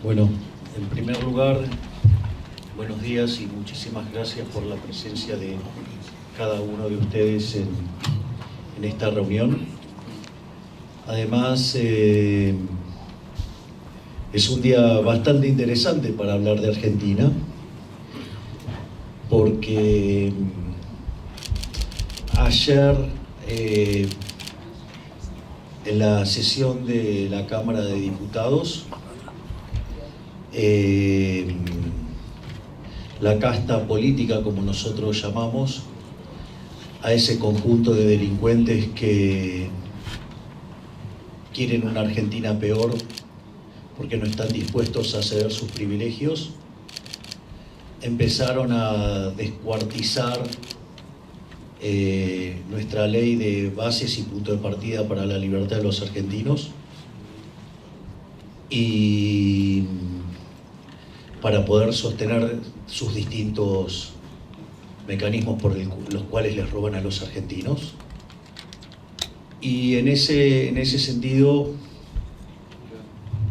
Bueno, en primer lugar, buenos días y muchísimas gracias por la presencia de cada uno de ustedes en esta reunión. Además, es un día bastante interesante para hablar de Argentina, porque ayer en la sesión de la Cámara de Diputados, la casta política, como nosotros llamamos, a ese conjunto de delincuentes que quieren una Argentina peor porque no están dispuestos a ceder sus privilegios, empezaron a descuartizar nuestra ley de bases y punto de partida para la libertad de los argentinos, y para poder sostener sus distintos mecanismos por los cuales les roban a los argentinos. Y en ese sentido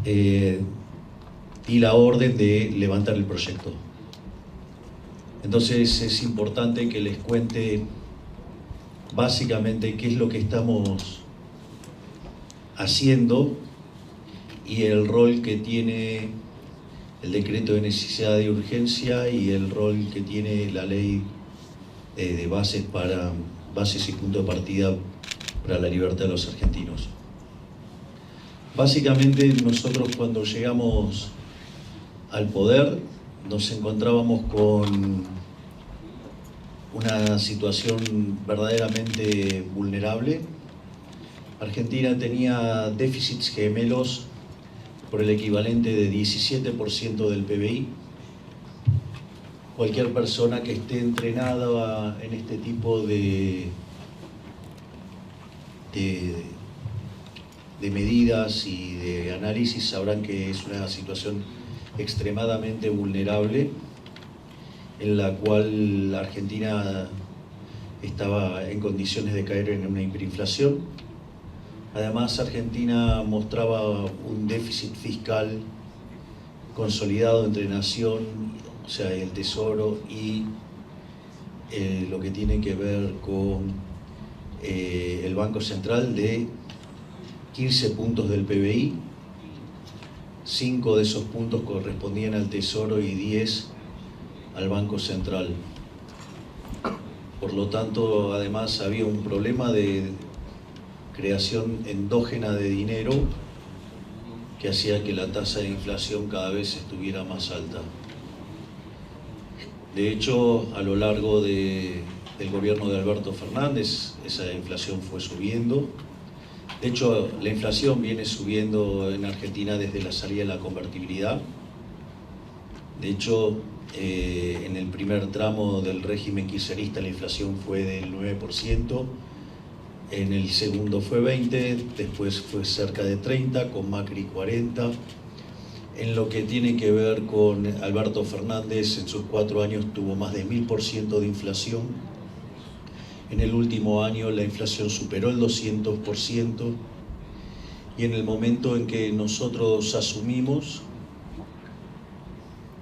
di la orden de levantar el proyecto. Entonces es importante que les cuente básicamente qué es lo que estamos haciendo y el rol que tiene el decreto de necesidad de urgencia y el rol que tiene la ley de bases y punto de partida para la libertad de los argentinos. Básicamente nosotros, cuando llegamos al poder, nos encontrábamos con una situación verdaderamente vulnerable. Argentina tenía déficits gemelos por el equivalente de 17% del PBI. Cualquier persona que esté entrenada en este tipo de medidas y de análisis sabrán que es una situación extremadamente vulnerable, en la cual la Argentina estaba en condiciones de caer en una hiperinflación. Además, Argentina mostraba un déficit fiscal consolidado entre nación, o sea, el Tesoro, y lo que tiene que ver con el Banco Central, de 15 puntos del PBI. 5 de esos puntos correspondían al Tesoro y 10 al Banco Central. Por lo tanto, además había un problema de creación endógena de dinero que hacía que la tasa de inflación cada vez estuviera más alta. De hecho, a lo largo del gobierno de Alberto Fernández, esa inflación fue subiendo. De hecho, la inflación viene subiendo en Argentina desde la salida de la convertibilidad. De hecho, en el primer tramo del régimen kirchnerista la inflación fue del 9%, en el segundo fue 20%, después fue cerca de 30%, con Macri 40%. En lo que tiene que ver con Alberto Fernández, en sus 4 años tuvo más de 1000% de inflación. En el último año la inflación superó el 200%, y en el momento en que nosotros asumimos,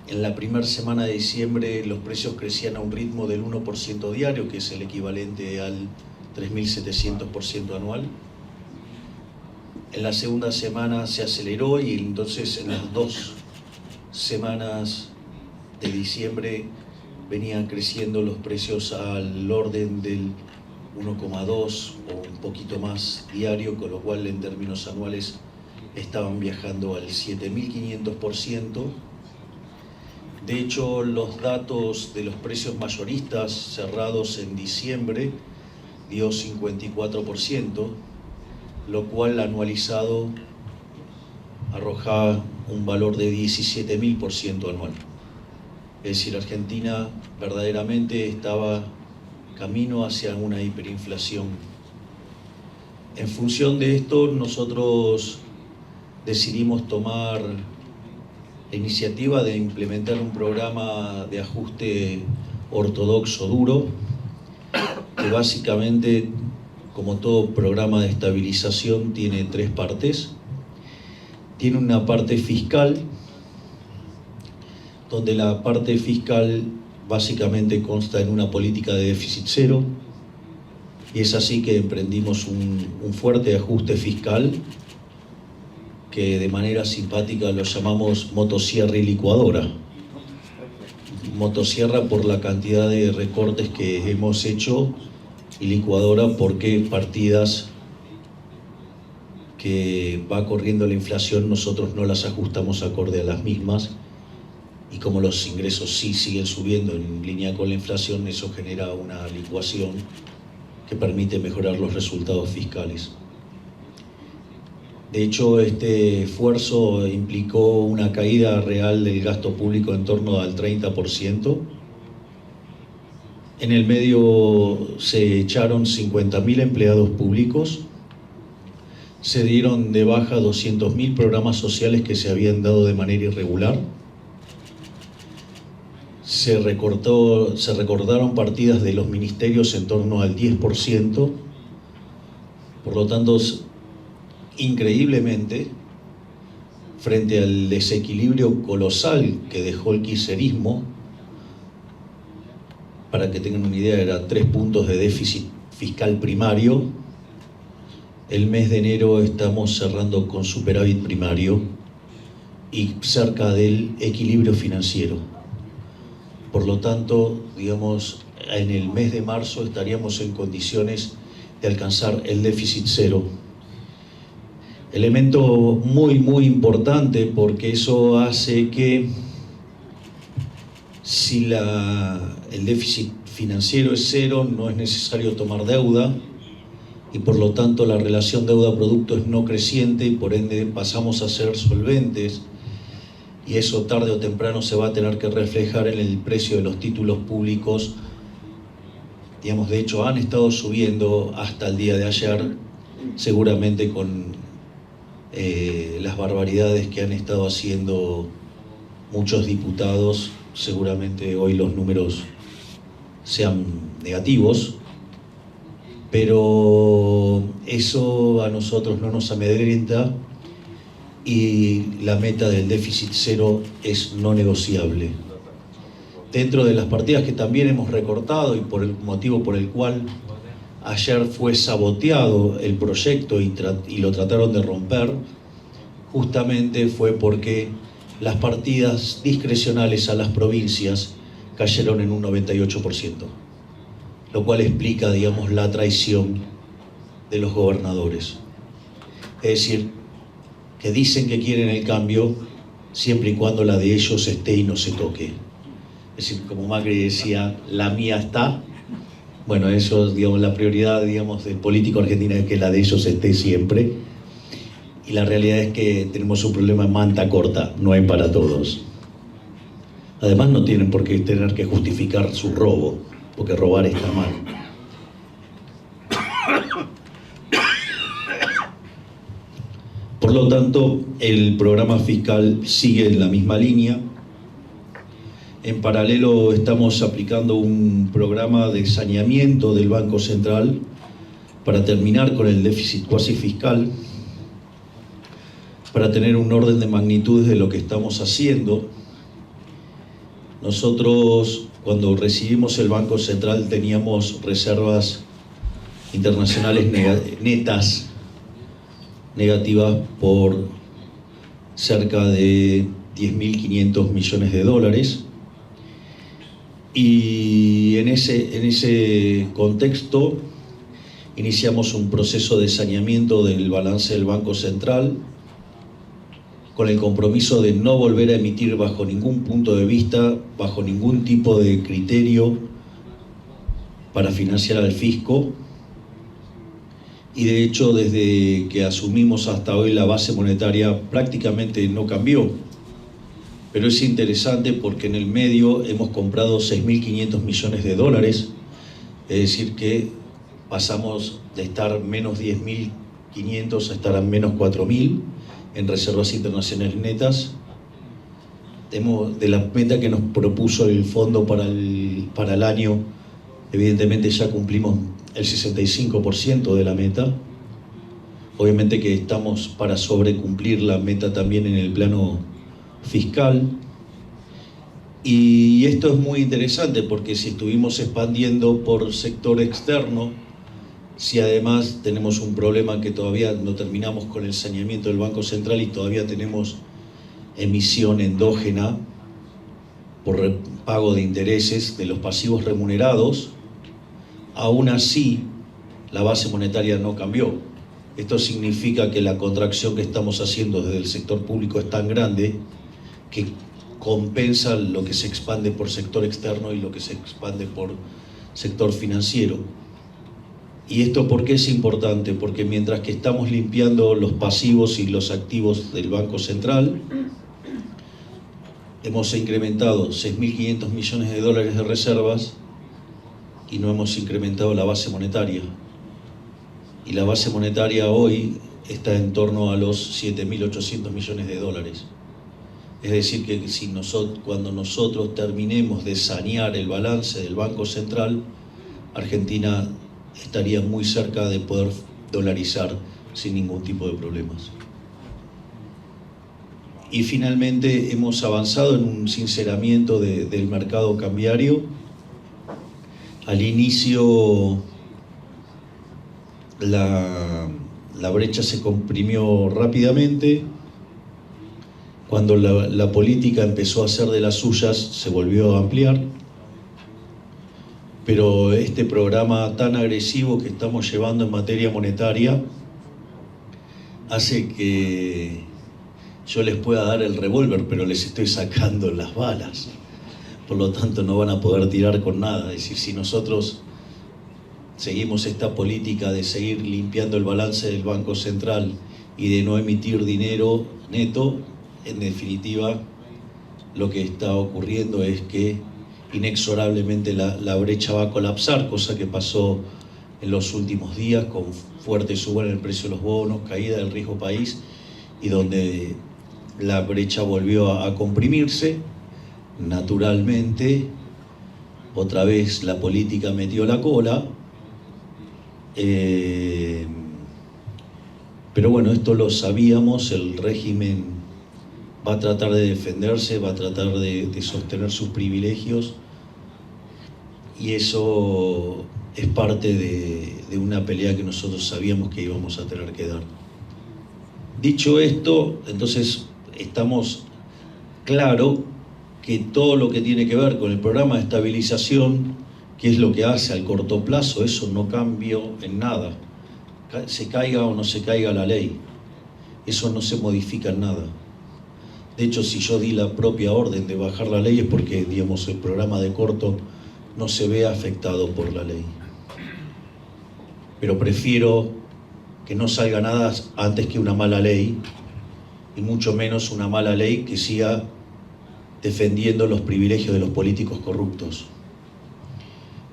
en la primera semana de diciembre los precios crecían a un ritmo del 1% diario, que es el equivalente al 3.700% anual. En la segunda semana se aceleró, y entonces en las 2 semanas de diciembre venían creciendo los precios al orden del 1,2 o un poquito más diario, con lo cual en términos anuales estaban viajando al 7.500%. De hecho, los datos de los precios mayoristas cerrados en diciembre dio 54%, lo cual anualizado arrojaba un valor de 17.000% anual. Es decir, Argentina verdaderamente estaba camino hacia una hiperinflación. En función de esto, nosotros decidimos tomar la iniciativa de implementar un programa de ajuste ortodoxo duro, que básicamente, como todo programa de estabilización, tiene 3 partes. Tiene una parte fiscal, donde la parte fiscal básicamente consta en una política de déficit cero, y es así que emprendimos un fuerte ajuste fiscal que de manera simpática lo llamamos motosierra y licuadora. Motosierra por la cantidad de recortes que hemos hecho y licuadora porque partidas que va corriendo la inflación nosotros no las ajustamos acorde a las mismas, y como los ingresos sí siguen subiendo en línea con la inflación, eso genera una licuación que permite mejorar los resultados fiscales. De hecho, este esfuerzo implicó una caída real del gasto público en torno al 30%. En el medio se echaron 50.000 empleados públicos, se dieron de baja 200.000 programas sociales que se habían dado de manera irregular, se recortaron partidas de los ministerios en torno al 10%, por lo tanto, increíblemente, frente al desequilibrio colosal que dejó el kirchnerismo, para que tengan una idea, era 3 puntos de déficit fiscal primario, el mes de enero estamos cerrando con superávit primario y cerca del equilibrio financiero. Por lo tanto, digamos, en el mes de marzo estaríamos en condiciones de alcanzar el déficit cero. Elemento muy importante, porque eso hace que si el déficit financiero es cero, no es necesario tomar deuda, y por lo tanto la relación deuda-producto es no creciente y por ende pasamos a ser solventes, y eso tarde o temprano se va a tener que reflejar en el precio de los títulos públicos. Digamos, de hecho han estado subiendo hasta el día de ayer, seguramente con las barbaridades que han estado haciendo muchos diputados, seguramente hoy los números sean negativos, pero eso a nosotros no nos amedrenta y la meta del déficit cero es no negociable. Dentro de las partidas que también hemos recortado y por el motivo por el cual ayer fue saboteado el proyecto y lo trataron de romper, justamente fue porque las partidas discrecionales a las provincias cayeron en un 98%, lo cual explica, digamos, la traición de los gobernadores. Es decir, que dicen que quieren el cambio siempre y cuando la de ellos esté y no se toque. Es decir, como Macri decía, la mía está. Bueno, eso, digamos, la prioridad, digamos, del político argentino es que la de ellos esté siempre. Y la realidad es que tenemos un problema en manta corta, no hay para todos. Además, no tienen por qué tener que justificar su robo, porque robar está mal. Por lo tanto, el programa fiscal sigue en la misma línea. En paralelo estamos aplicando un programa de saneamiento del Banco Central para terminar con el déficit cuasi fiscal, para tener un orden de magnitudes de lo que estamos haciendo. Nosotros, cuando recibimos el Banco Central, teníamos reservas internacionales netas negativas por cerca de 10.500 millones de dólares. Y en ese contexto iniciamos un proceso de saneamiento del balance del Banco Central con el compromiso de no volver a emitir bajo ningún punto de vista, bajo ningún tipo de criterio para financiar al fisco. Y de hecho, desde que asumimos hasta hoy, la base monetaria prácticamente no cambió. Pero es interesante porque en el medio hemos comprado 6.500 millones de dólares, es decir que pasamos de estar menos 10.500 a estar a menos 4.000 en reservas internacionales netas. De la meta que nos propuso el fondo para el año, evidentemente ya cumplimos el 65% de la meta. Obviamente que estamos para sobrecumplir la meta también en el plano fiscal. Y esto es muy interesante porque si estuvimos expandiendo por sector externo, si además tenemos un problema que todavía no terminamos con el saneamiento del Banco Central y todavía tenemos emisión endógena por pago de intereses de los pasivos remunerados, aún así la base monetaria no cambió. Esto significa que la contracción que estamos haciendo desde el sector público es tan grande que compensa lo que se expande por sector externo y lo que se expande por sector financiero. ¿Y esto por qué es importante? Porque mientras que estamos limpiando los pasivos y los activos del Banco Central, hemos incrementado 6.500 millones de dólares de reservas y no hemos incrementado la base monetaria. Y la base monetaria hoy está en torno a los 7.800 millones de dólares. Es decir, que cuando nosotros terminemos de sanear el balance del Banco Central, Argentina estaría muy cerca de poder dolarizar sin ningún tipo de problemas. Y finalmente hemos avanzado en un sinceramiento del mercado cambiario. Al inicio la brecha se comprimió rápidamente. Cuando la política empezó a hacer de las suyas, se volvió a ampliar. Pero este programa tan agresivo que estamos llevando en materia monetaria hace que yo les pueda dar el revólver, pero les estoy sacando las balas. Por lo tanto, no van a poder tirar con nada. Es decir, si nosotros seguimos esta política de seguir limpiando el balance del Banco Central y de no emitir dinero neto, en definitiva, lo que está ocurriendo es que inexorablemente la brecha va a colapsar, cosa que pasó en los últimos días con fuerte suba en el precio de los bonos, caída del riesgo país, y donde la brecha volvió a comprimirse. Naturalmente, otra vez la política metió la cola, pero bueno, esto lo sabíamos. El régimen va a tratar de defenderse, va a tratar de sostener sus privilegios, y eso es parte de una pelea que nosotros sabíamos que íbamos a tener que dar. Dicho esto, entonces estamos claro que todo lo que tiene que ver con el programa de estabilización, que es lo que hace al corto plazo, eso no cambió en nada. Se caiga o no se caiga la ley, eso no se modifica en nada. De hecho, si yo di la propia orden de bajar la ley es porque, digamos, el programa de corto no se ve afectado por la ley. Pero prefiero que no salga nada antes que una mala ley, y mucho menos una mala ley que siga defendiendo los privilegios de los políticos corruptos.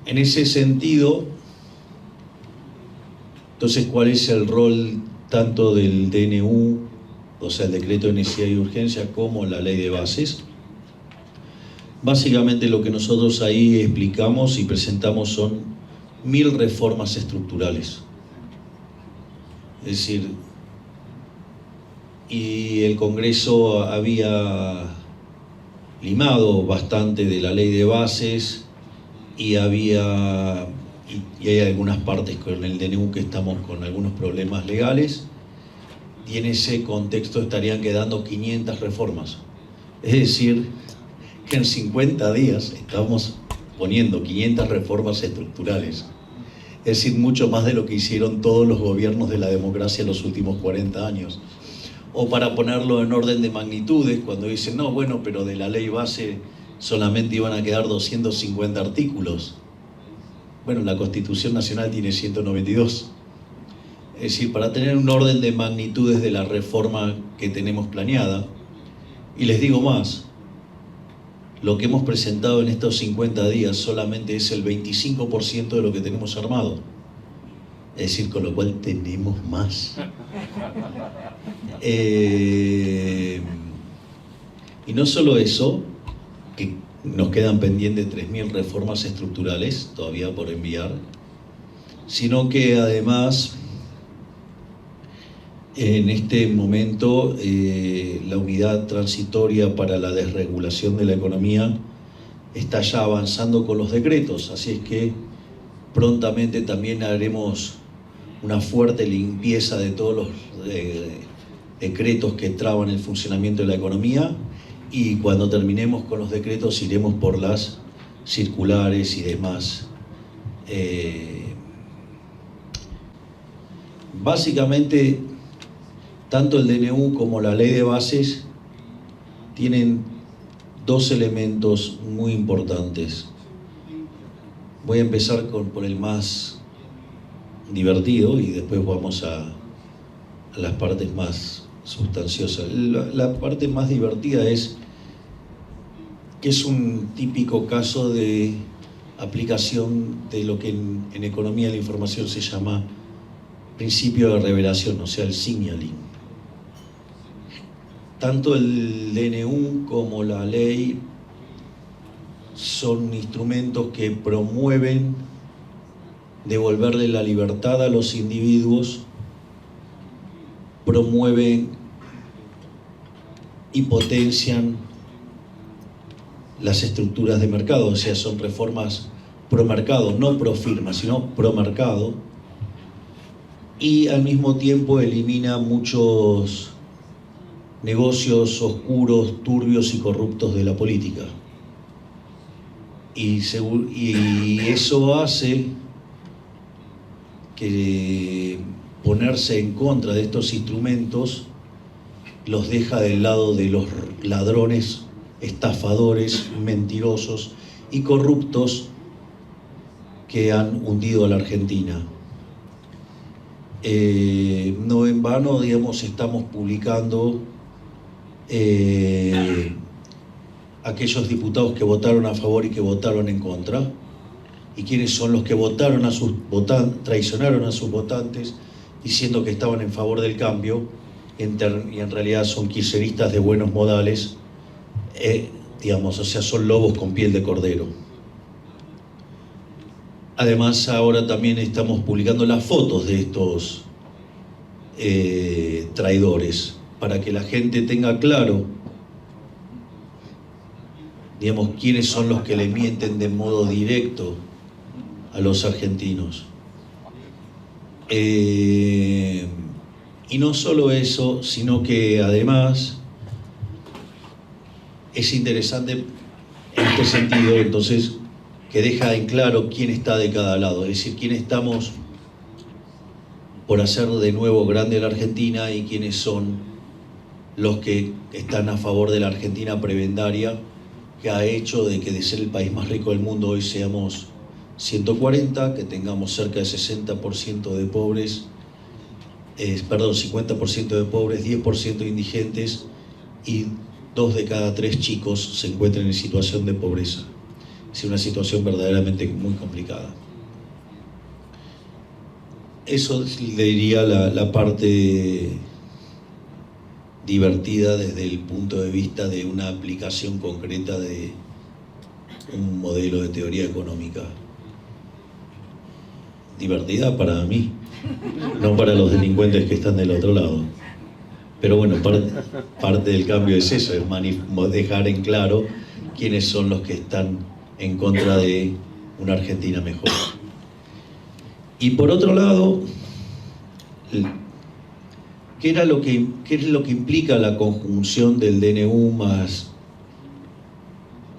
En ese sentido, entonces, ¿cuál es el rol tanto del DNU, o sea, el decreto de necesidad y urgencia, como la ley de bases? Básicamente lo que nosotros ahí explicamos y presentamos son 1000 reformas estructurales. Es decir, y el Congreso había limado bastante de la ley de bases, y hay algunas partes con el DNU que estamos con algunos problemas legales, y en ese contexto estarían quedando 500 reformas. Es decir, que en 50 días estamos poniendo 500 reformas estructurales. Es decir, mucho más de lo que hicieron todos los gobiernos de la democracia en los últimos 40 años. O para ponerlo en orden de magnitudes, cuando dicen, no, bueno, pero de la ley base solamente iban a quedar 250 artículos. Bueno, la Constitución Nacional tiene 192. Es decir, para tener un orden de magnitudes de la reforma que tenemos planeada. Y les digo más, lo que hemos presentado en estos 50 días solamente es el 25% de lo que tenemos armado. Es decir, con lo cual tenemos más. Y no solo eso, que nos quedan pendientes 3.000 reformas estructurales todavía por enviar, sino que además en este momento la unidad transitoria para la desregulación de la economía está ya avanzando con los decretos, así es que prontamente también haremos una fuerte limpieza de todos los decretos que traban el funcionamiento de la economía, y cuando terminemos con los decretos iremos por las circulares y demás. Básicamente, tanto el DNU como la ley de bases tienen dos elementos muy importantes. Voy a empezar por el más divertido y después vamos a las partes más sustanciosas. La parte más divertida es que es un típico caso de aplicación de lo que en economía de la información se llama principio de revelación, o sea, el signaling. Tanto el DNU como la ley son instrumentos que promueven devolverle la libertad a los individuos, promueven y potencian las estructuras de mercado, o sea, son reformas pro mercado, no pro firma, sino pro mercado, y al mismo tiempo elimina muchos negocios oscuros, turbios y corruptos de la política. Y eso hace que ponerse en contra de estos instrumentos los deja del lado de los ladrones, estafadores, mentirosos y corruptos que han hundido a la Argentina. No en vano, digamos, estamos publicando aquellos diputados que votaron a favor y que votaron en contra, y quiénes son los que votaron a sus traicionaron a sus votantes diciendo que estaban en favor del cambio, y en realidad son kirchneristas de buenos modales, digamos, o sea, son lobos con piel de cordero. Además, ahora también estamos publicando las fotos de estos traidores, para que la gente tenga claro, digamos, quiénes son los que le mienten de modo directo a los argentinos. Y no solo eso, sino que además es interesante en este sentido, entonces, que deja en claro quién está de cada lado, es decir, quién estamos por hacer de nuevo grande la Argentina y quiénes son los que están a favor de la Argentina prebendaria, que ha hecho de que de ser el país más rico del mundo hoy seamos 140, que tengamos cerca de 60% de pobres, 50% de pobres, 10% de indigentes, y 2 de cada 3 chicos se encuentran en situación de pobreza. Es una situación verdaderamente muy complicada. Eso le diría la parte divertida desde el punto de vista de una aplicación concreta de un modelo de teoría económica. Divertida para mí, no para los delincuentes que están del otro lado. Pero bueno, parte del cambio es eso, es dejar en claro quiénes son los que están en contra de una Argentina mejor. Y por otro lado, ¿qué es lo que implica la conjunción del DNU más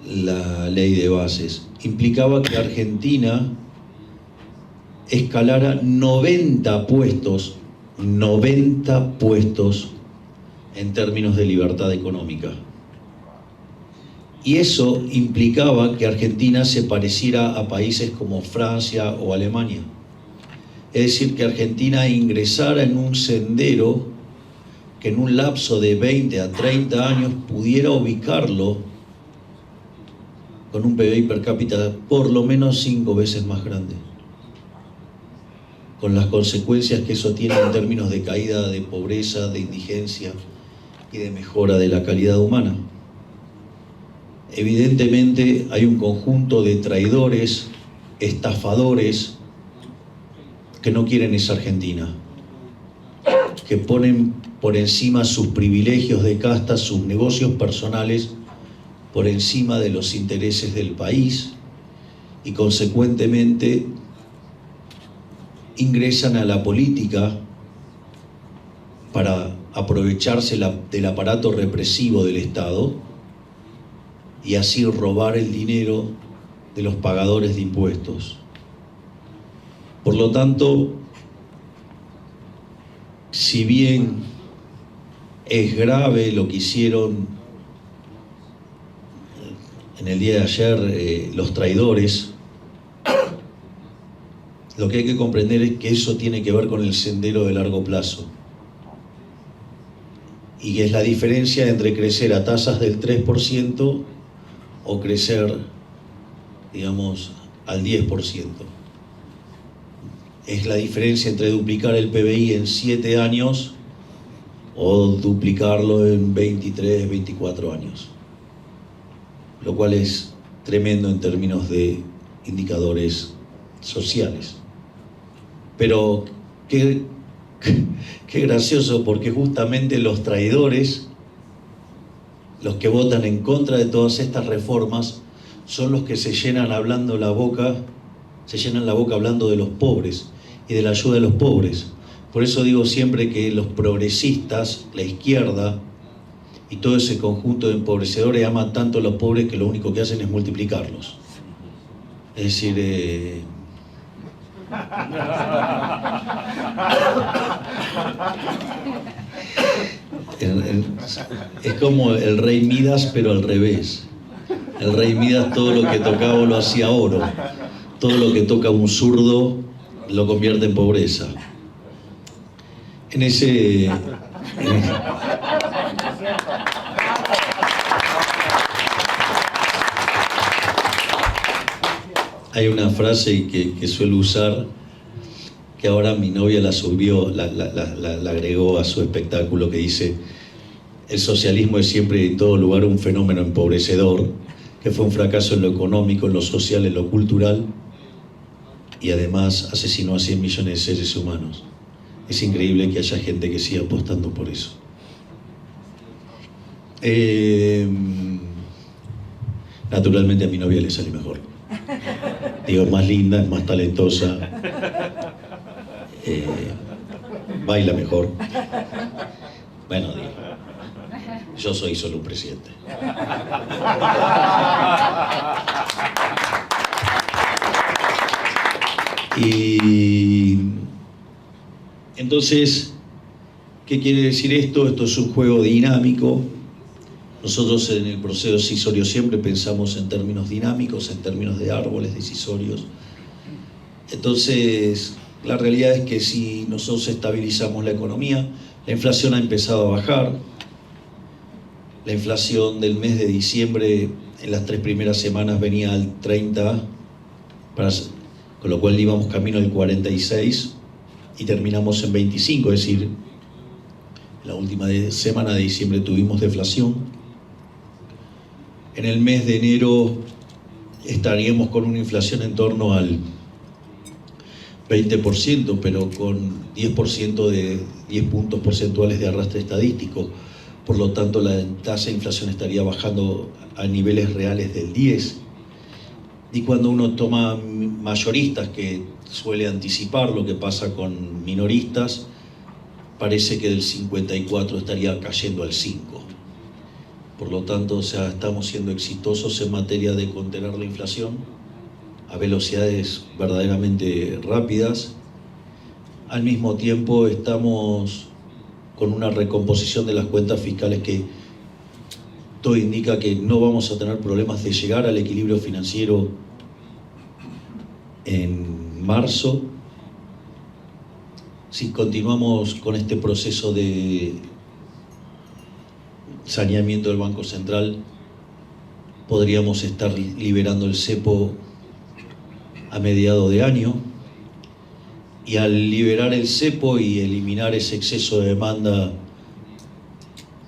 la ley de bases? Implicaba que Argentina escalara 90 puestos en términos de libertad económica. Y eso implicaba que Argentina se pareciera a países como Francia o Alemania. Es decir, que Argentina ingresara en un sendero que en un lapso de 20 a 30 años pudiera ubicarlo con un PBI per cápita por lo menos 5 veces más grande, con las consecuencias que eso tiene en términos de caída de pobreza, de indigencia y de mejora de la calidad humana. Evidentemente hay un conjunto de traidores, estafadores, que no quieren esa Argentina, que ponen por encima sus privilegios de casta, sus negocios personales, por encima de los intereses del país y consecuentemente ingresan a la política para aprovecharse del aparato represivo del Estado y así robar el dinero de los pagadores de impuestos. Por lo tanto, si bien es grave lo que hicieron en el día de ayer los traidores, lo que hay que comprender es que eso tiene que ver con el sendero de largo plazo. Y es la diferencia entre crecer a tasas del 3% o crecer, digamos, al 10%. Es la diferencia entre duplicar el PBI en 7 años o duplicarlo en 23, 24 años. Lo cual es tremendo en términos de indicadores sociales. Pero qué gracioso, porque justamente los traidores, los que votan en contra de todas estas reformas, son los que se llenan la boca hablando de los pobres y de la ayuda de los pobres. Por eso digo siempre que los progresistas, la izquierda y todo ese conjunto de empobrecedores aman tanto a los pobres que lo único que hacen es multiplicarlos. Es decir, es como el rey Midas, pero al revés. El rey Midas todo lo que tocaba lo hacía oro. Todo lo que toca un zurdo lo convierte en pobreza. Hay una frase que suelo usar, que ahora mi novia la subió, la agregó a su espectáculo, que dice: el socialismo es siempre y en todo lugar un fenómeno empobrecedor, que fue un fracaso en lo económico, en lo social, en lo cultural, y además asesinó a 100 millones de seres humanos. Es increíble que haya gente que siga apostando por eso. Naturalmente a mi novia le sale mejor. Digo, es más linda, es más talentosa, baila mejor. Bueno, digo, yo soy solo un presidente. Y entonces, ¿qué quiere decir esto? Esto es un juego dinámico. Nosotros en el proceso decisorio siempre pensamos en términos dinámicos, en términos de árboles decisorios. Entonces, la realidad es que si nosotros estabilizamos la economía, la inflación ha empezado a bajar. La inflación del mes de diciembre, en las 3 primeras semanas, venía al 30, con lo cual íbamos camino del 46 y terminamos en 25, es decir, la última semana de diciembre tuvimos deflación. En el mes de enero estaríamos con una inflación en torno al 20%, pero con 10% de 10 puntos porcentuales de arrastre estadístico. Por lo tanto, la tasa de inflación estaría bajando a niveles reales del 10%. Y cuando uno toma mayoristas, que suele anticipar lo que pasa con minoristas, parece que del 54 estaría cayendo al 5. Por lo tanto, estamos siendo exitosos en materia de contener la inflación a velocidades verdaderamente rápidas. Al mismo tiempo, estamos con una recomposición de las cuentas fiscales que todo indica que no vamos a tener problemas de llegar al equilibrio financiero en marzo. Si continuamos con este proceso de saneamiento del Banco Central, podríamos estar liberando el cepo a mediados de año, y al liberar el cepo y eliminar ese exceso de demanda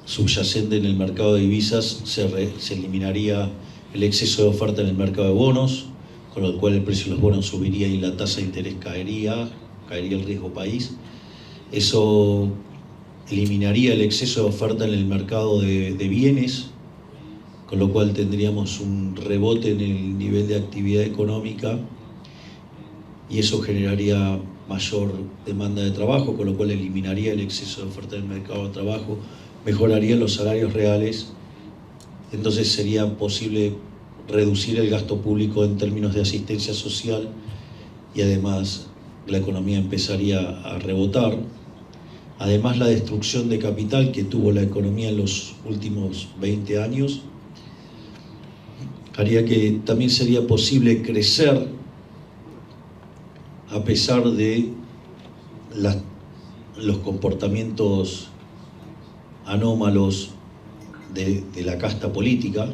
subyacente en el mercado de divisas, se eliminaría el exceso de oferta en el mercado de bonos, con lo cual el precio de los bonos subiría y la tasa de interés caería el riesgo país. Eso eliminaría el exceso de oferta en el mercado de bienes, con lo cual tendríamos un rebote en el nivel de actividad económica y eso generaría mayor demanda de trabajo, con lo cual eliminaría el exceso de oferta del mercado de trabajo, mejoraría los salarios reales, entonces sería posible reducir el gasto público en términos de asistencia social y además la economía empezaría a rebotar. Además, la destrucción de capital que tuvo la economía en los últimos 20 años haría que también sería posible crecer a pesar de los comportamientos anómalos de la casta política,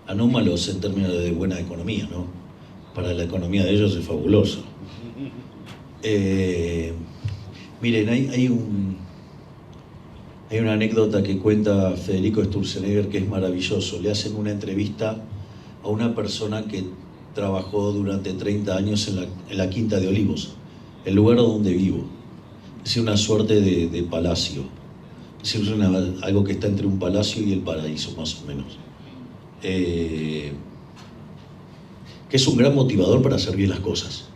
anómalos en términos de buena economía, ¿no? Para la economía de ellos es fabuloso. Miren, hay una anécdota que cuenta Federico Sturzenegger que es maravilloso. Le hacen una entrevista a una persona que trabajó durante 30 años en la Quinta de Olivos, el lugar donde vivo. Es una suerte de palacio. Es algo que está entre un palacio y el paraíso, más o menos. Que es un gran motivador para hacer bien las cosas.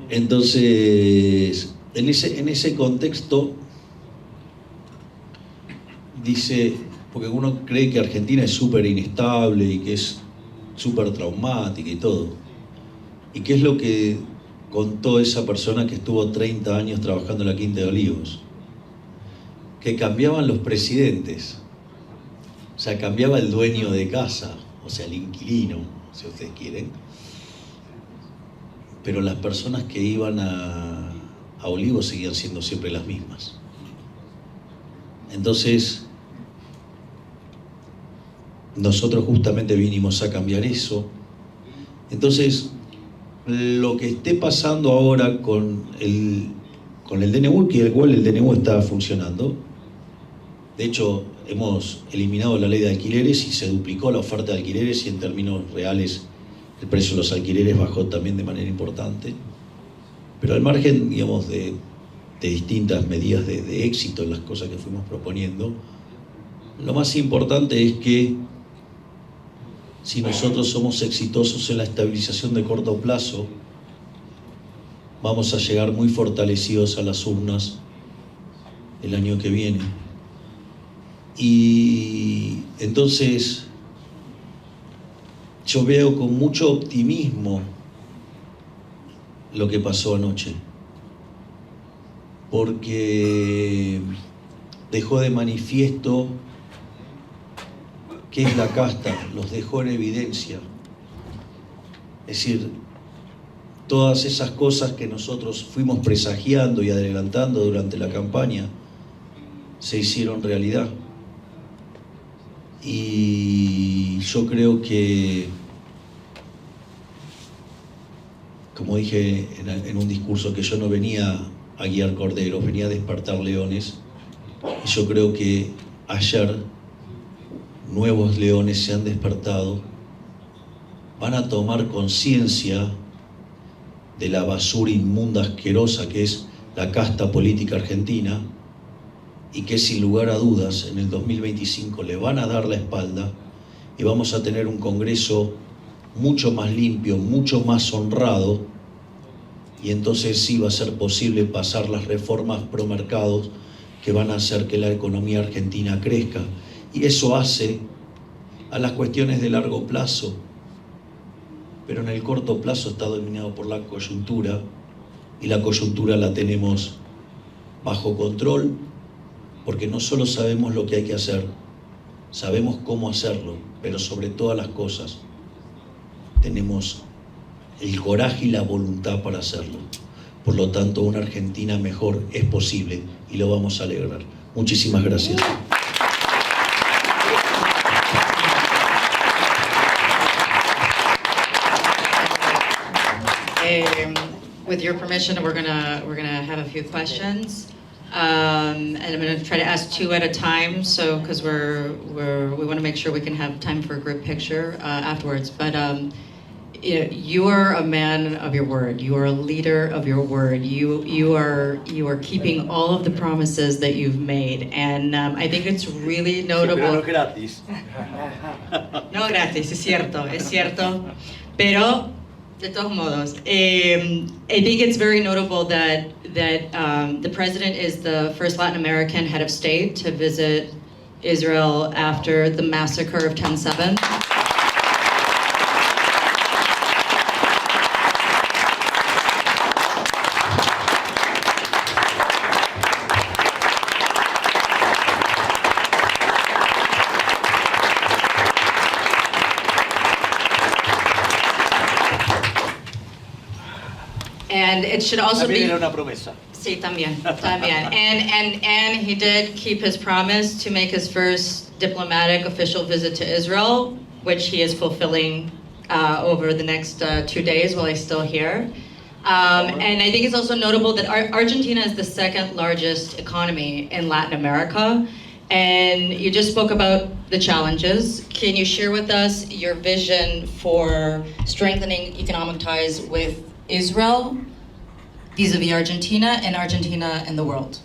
Entonces, en ese contexto, dice, porque uno cree que Argentina es súper inestable y que es súper traumática y todo. ¿Y qué es lo que contó esa persona que estuvo 30 años trabajando en la Quinta de Olivos? Que cambiaban los presidentes. O sea, cambiaba el dueño de casa, o sea, el inquilino, si ustedes quieren. Pero las personas que iban a Olivos seguían siendo siempre las mismas. Entonces, nosotros justamente vinimos a cambiar eso. Entonces, lo que esté pasando ahora con el DNU, que igual el DNU está funcionando, de hecho, hemos eliminado la ley de alquileres y se duplicó la oferta de alquileres y en términos reales el precio de los alquileres bajó también de manera importante. Pero al margen, digamos, de distintas medidas de éxito en las cosas que fuimos proponiendo, lo más importante es que si nosotros somos exitosos en la estabilización de corto plazo, vamos a llegar muy fortalecidos a las urnas el año que viene. Y entonces yo veo con mucho optimismo lo que pasó anoche, porque dejó de manifiesto qué es la casta, los dejó en evidencia. Es decir, todas esas cosas que nosotros fuimos presagiando y adelantando durante la campaña se hicieron realidad. Y yo creo que, como dije en un discurso, que yo no venía a guiar corderos, venía a despertar leones. Y yo creo que ayer nuevos leones se han despertado, van a tomar conciencia de la basura inmunda, asquerosa que es la casta política argentina, y que sin lugar a dudas en el 2025 le van a dar la espalda y vamos a tener un Congreso mucho más limpio, mucho más honrado, y entonces sí va a ser posible pasar las reformas pro mercados que van a hacer que la economía argentina crezca. Y eso hace a las cuestiones de largo plazo, pero en el corto plazo está dominado por la coyuntura, y la coyuntura la tenemos bajo control, porque no solo sabemos lo que hay que hacer, sabemos cómo hacerlo, pero sobre todas las cosas tenemos el coraje y la voluntad para hacerlo. Por lo tanto, una Argentina mejor es posible y lo vamos a lograr. Muchísimas gracias. With your permission, we're gonna have a few questions, and I'm gonna try to ask two at a time. So, because we want to make sure we can have time for a group picture afterwards. But you are a man of your word. You are a leader of your word. You are keeping all of the promises that you've made, and I think it's really notable. Pero no gratis. No gratis, es cierto. Pero de todos modos, I think it's very notable that the president is the first Latin American head of state to visit Israel after the massacre of 10/7. And it should also También be... era una promesa. Sí, también. And he did keep his promise to make his first diplomatic official visit to Israel, which he is fulfilling over the next 2 days while he's still here. And I think it's also notable that Argentina is the second largest economy in Latin America. And you just spoke about the challenges. Can you share with us your vision for strengthening economic ties with Israel vis-a-vis Argentina and Argentina in the world?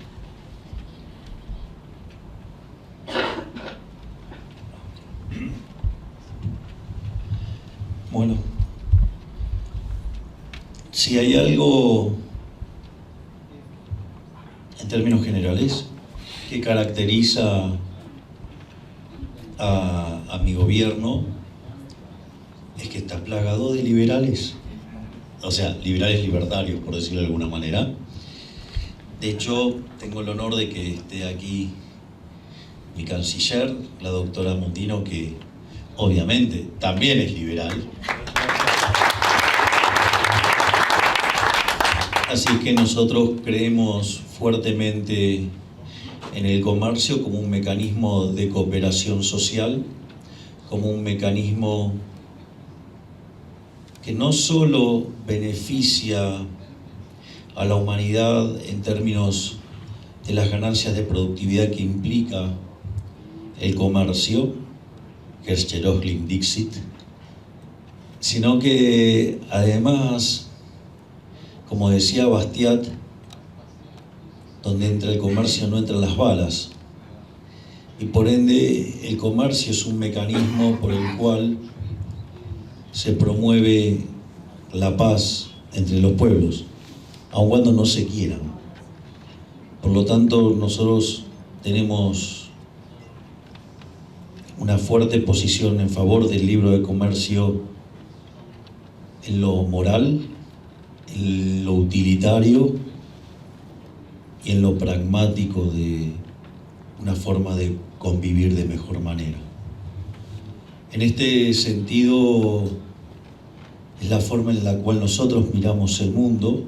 Bueno, si hay algo en términos generales que caracteriza a mi gobierno, es que está plagado de liberales. O sea, liberales libertarios, por decirlo de alguna manera. De hecho, tengo el honor de que esté aquí mi canciller, la doctora Mondino, que obviamente también es liberal. Así que nosotros creemos fuertemente en el comercio como un mecanismo de cooperación social, como un mecanismo que no solo beneficia a la humanidad en términos de las ganancias de productividad que implica el comercio, que es Cheroslim Dixit, sino que además, como decía Bastiat, donde entra el comercio no entran las balas, y por ende el comercio es un mecanismo por el cual se promueve la paz entre los pueblos, aun cuando no se quieran. Por lo tanto, nosotros tenemos una fuerte posición en favor del libro de comercio en lo moral, en lo utilitario y en lo pragmático de una forma de convivir de mejor manera. En este sentido, es la forma en la cual nosotros miramos el mundo.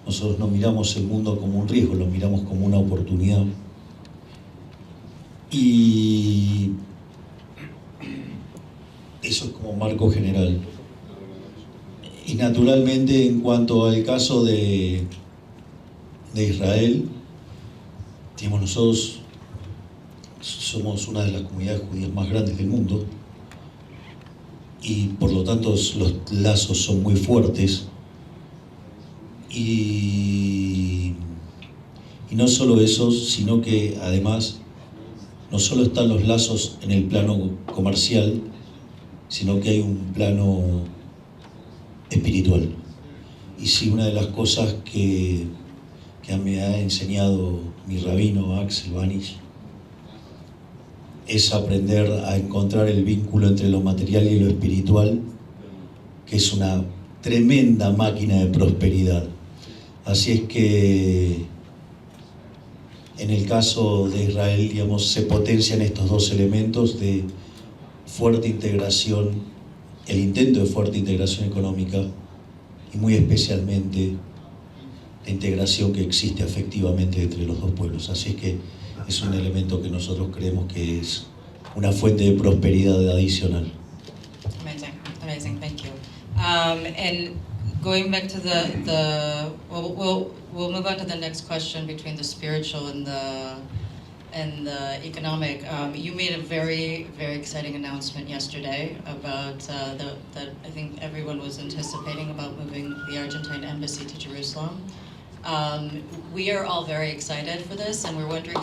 Nosotros no miramos el mundo como un riesgo, lo miramos como una oportunidad. Y eso es como marco general. Y naturalmente, en cuanto al caso de Israel, digamos, nosotros somos una de las comunidades judías más grandes del mundo y por lo tanto los lazos son muy fuertes. Y no solo eso, sino que además no solo están los lazos en el plano comercial, sino que hay un plano espiritual. Y sí, una de las cosas que me ha enseñado mi rabino Axel Banish es aprender a encontrar el vínculo entre lo material y lo espiritual, que es una tremenda máquina de prosperidad. Así es que en el caso de Israel, digamos, se potencian estos dos elementos de fuerte integración, el intento de fuerte integración económica y muy especialmente la integración que existe afectivamente entre los dos pueblos. Así es que es un elemento que nosotros creemos que es una fuente de prosperidad adicional. Amazing, thank you. And going back to we'll move on to the next question between the spiritual and and the economic, you made a very, very exciting announcement yesterday about that I think everyone was anticipating about moving the Argentine embassy to Jerusalem. We are all very excited for this, and we're wondering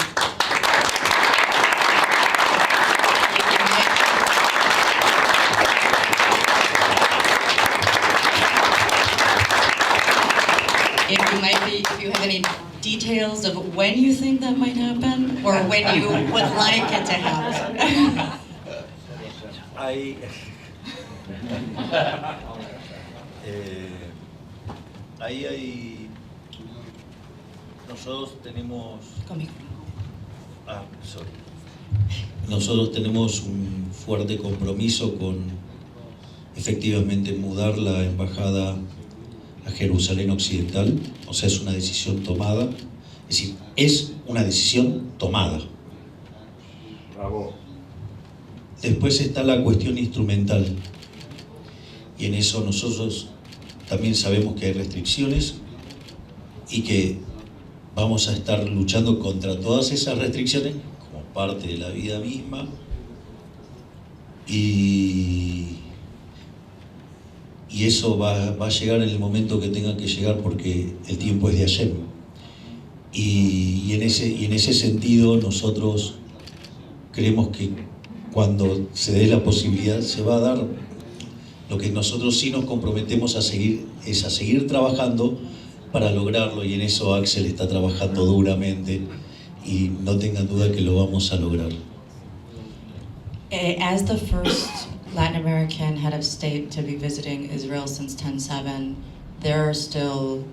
if you have any details of when you think that might happen, or when you would like it to happen. Nosotros tenemos un fuerte compromiso con efectivamente mudar la embajada a Jerusalén Occidental, o sea, es una decisión tomada, es decir, es una decisión tomada. Bravo. Después está la cuestión instrumental, y en eso nosotros también sabemos que hay restricciones y que vamos a estar luchando contra todas esas restricciones como parte de la vida misma, y eso va a llegar en el momento que tenga que llegar, porque el tiempo es de Hashem. Y en ese sentido nosotros creemos que cuando se dé la posibilidad se va a dar. Lo que nosotros sí nos comprometemos a seguir trabajando para lograrlo, y en eso Axel está trabajando duramente, y no tengan duda que lo vamos a lograr. As the first Latin American head of state to be visiting Israel since 10/7, there are still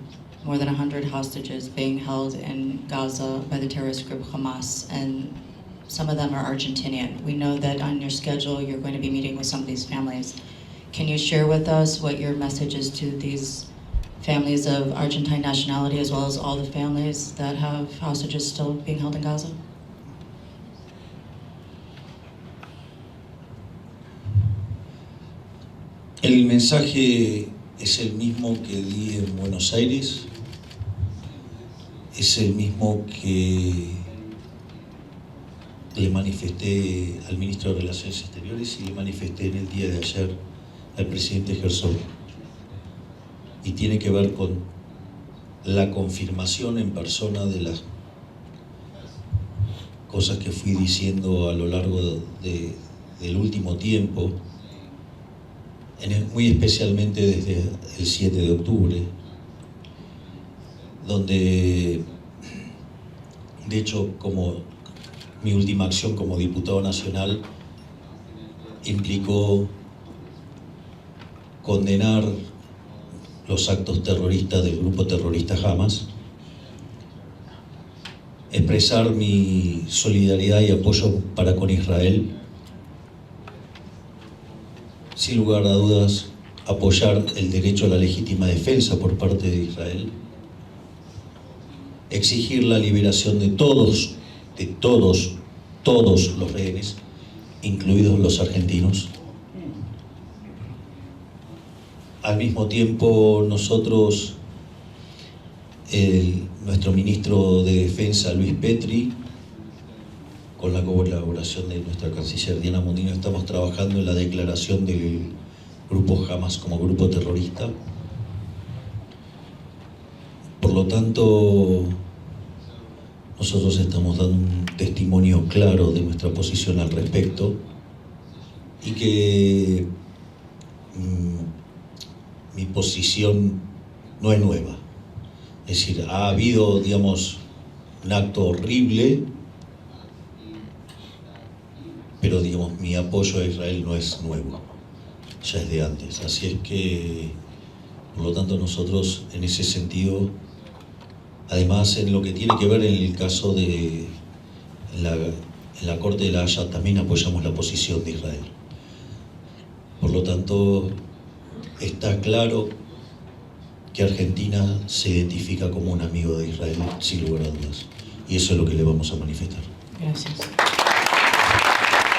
more than 100 hostages being held in Gaza by the terrorist group Hamas, and some of them are Argentinian. We know that on your schedule you're going to be meeting with some of these families. Can you share with us what your message is to these families of Argentine nationality, as well as all the families that have hostages still being held in Gaza? El mensaje es el mismo que di en Buenos Aires, es el mismo que le manifesté al ministro de Relaciones Exteriores y le manifesté en el día de ayer al presidente Herzog, y tiene que ver con la confirmación en persona de las cosas que fui diciendo a lo largo del último tiempo, muy especialmente desde el 7 de octubre, donde, de hecho, como mi última acción como diputado nacional implicó condenar los actos terroristas del grupo terrorista Hamas, expresar mi solidaridad y apoyo para con Israel, sin lugar a dudas apoyar el derecho a la legítima defensa por parte de Israel, exigir la liberación de todos los rehenes, incluidos los argentinos. Al mismo tiempo, nosotros, nuestro ministro de Defensa, Luis Petri, con la colaboración de nuestra canciller Diana Mondino, estamos trabajando en la declaración del grupo Hamas como grupo terrorista. Por lo tanto, nosotros estamos dando un testimonio claro de nuestra posición al respecto, y que mi posición no es nueva. Es decir, ha habido, digamos, un acto horrible, pero, digamos, mi apoyo a Israel no es nuevo, ya es de antes. Así es que, por lo tanto, nosotros en ese sentido, además en lo que tiene que ver en el caso de en la Corte de la Haya, también apoyamos la posición de Israel. Por lo tanto, está claro que Argentina se identifica como un amigo de Israel, sin lugar a dudas, y eso es lo que le vamos a manifestar. Gracias.